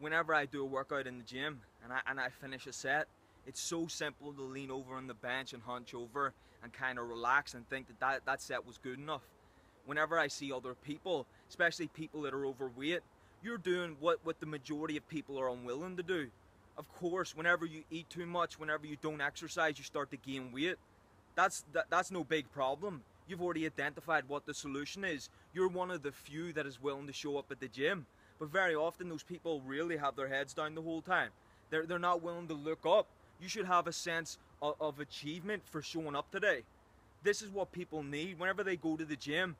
whenever I do a workout in the gym and I finish a set, it's so simple to lean over on the bench and hunch over and kind of relax and think that set was good enough. Whenever I see other people, especially people that are overweight, you're doing what the majority of people are unwilling to do. Of course, whenever you eat too much, whenever you don't exercise, you start to gain weight. That's no big problem. You've already identified what the solution is. You're one of the few that is willing to show up at the gym. But very often those people really have their heads down the whole time. They're not willing to look up. You should have a sense of achievement for showing up today. This is what people need. Whenever they go to the gym,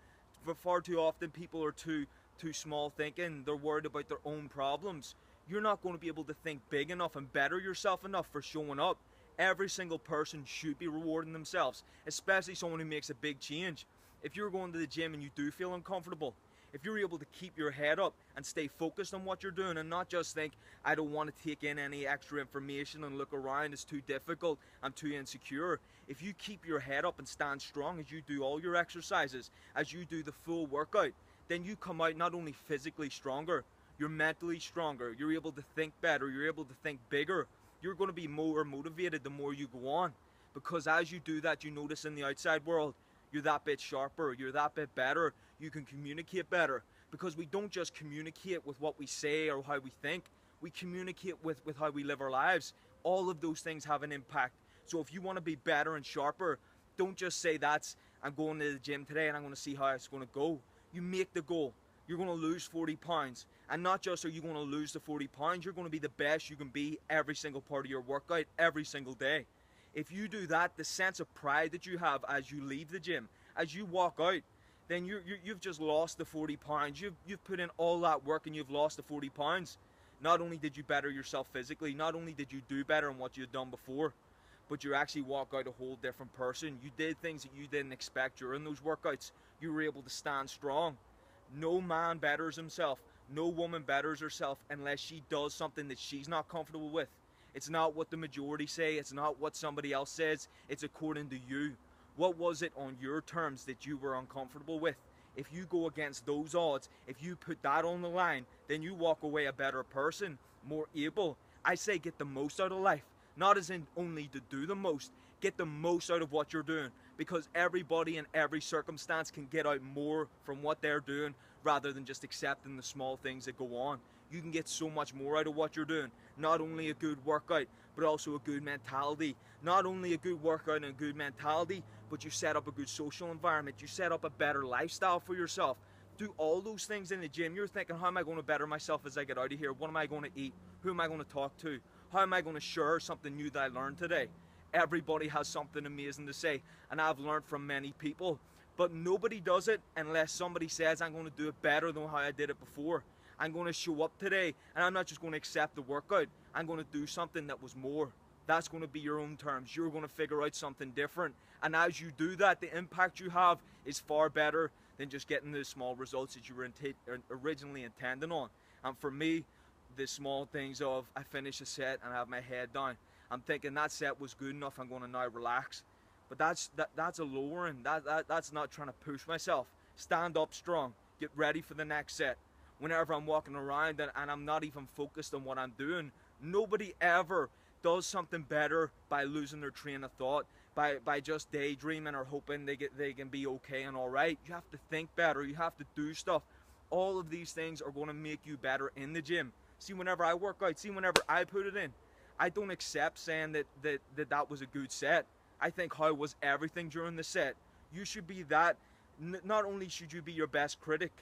far too often people are too small thinking. They're worried about their own problems. You're not going to be able to think big enough and better yourself enough for showing up. Every single person should be rewarding themselves, especially someone who makes a big change. If you're going to the gym and you do feel uncomfortable, if you're able to keep your head up and stay focused on what you're doing and not just think, I don't want to take in any extra information and look around, it's too difficult, I'm too insecure. If you keep your head up and stand strong as you do all your exercises, as you do the full workout, then you come out not only physically stronger, you're mentally stronger, you're able to think better, you're able to think bigger. You're going to be more motivated the more you go on, because as you do that, you notice in the outside world, you're that bit sharper, you're that bit better, you can communicate better, because we don't just communicate with what we say or how we think, we communicate with how we live our lives. All of those things have an impact. So if you want to be better and sharper, don't just say I'm going to the gym today and I'm going to see how it's going to go. You make the goal. You're going to lose 40 pounds. And not just are you going to lose the 40 pounds, you're going to be the best you can be every single part of your workout, every single day. If you do that, the sense of pride that you have as you leave the gym, as you walk out, then you've just lost the 40 pounds. You've put in all that work and you've lost the 40 pounds. Not only did you better yourself physically, not only did you do better than what you had done before, but you actually walk out a whole different person. You did things that you didn't expect during those workouts. You were able to stand strong. No man betters himself. No woman betters herself unless she does something that she's not comfortable with. It's not what the majority say. It's not what somebody else says. It's according to you. What was it on your terms that you were uncomfortable with? If you go against those odds, if you put that on the line, then you walk away a better person, more able. I say get the most out of life. Not as in only to do the most. Get the most out of what you're doing, because everybody in every circumstance can get out more from what they're doing rather than just accepting the small things that go on. You can get so much more out of what you're doing. Not only a good workout, but also a good mentality. Not only a good workout and a good mentality, but you set up a good social environment. You set up a better lifestyle for yourself. Do all those things in the gym. You're thinking, how am I going to better myself as I get out of here? What am I going to eat? Who am I going to talk to? How am I going to share something new that I learned today? Everybody has something amazing to say, and I've learned from many people, but nobody does it unless somebody says, I'm going to do it better than how I did it before. I'm going to show up today, and I'm not just going to accept the workout. I'm going to do something that was more. That's going to be your own terms. You're going to figure out something different, and as you do that, the impact you have is far better than just getting the small results that you were originally intending on. And for me, the small things of I finish a set and I have my head down, I'm thinking that set was good enough, I'm going to now relax. But that's a lowering. That's not trying to push myself. Stand up strong. Get ready for the next set. Whenever I'm walking around and I'm not even focused on what I'm doing, nobody ever does something better by losing their train of thought, by just daydreaming or hoping they can be okay and alright. You have to think better. You have to do stuff. All of these things are going to make you better in the gym. See, whenever I work out, see, whenever I put it in, I don't accept saying that was a good set. I think, how was everything during the set? You should be that. Not only should you be your best critic,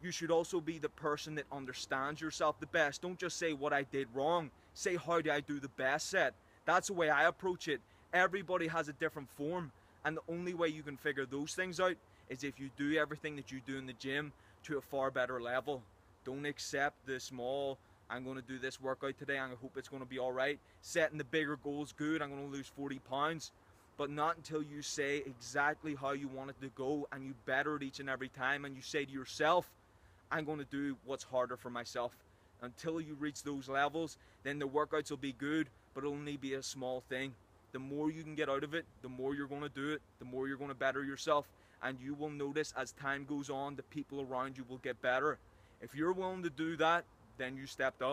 you should also be the person that understands yourself the best. Don't just say what I did wrong. Say, how did I do the best set? That's the way I approach it. Everybody has a different form, and the only way you can figure those things out is if you do everything that you do in the gym to a far better level. Don't accept the small, I'm going to do this workout today, I hope it's going to be alright. Setting the bigger goals, good, I'm going to lose 40 pounds. But not until you say exactly how you want it to go and you better it each and every time, and you say to yourself, I'm going to do what's harder for myself. Until you reach those levels, then the workouts will be good, but it'll only be a small thing. The more you can get out of it, the more you're going to do it, the more you're going to better yourself, and you will notice as time goes on, the people around you will get better. If you're willing to do that, then you stepped up.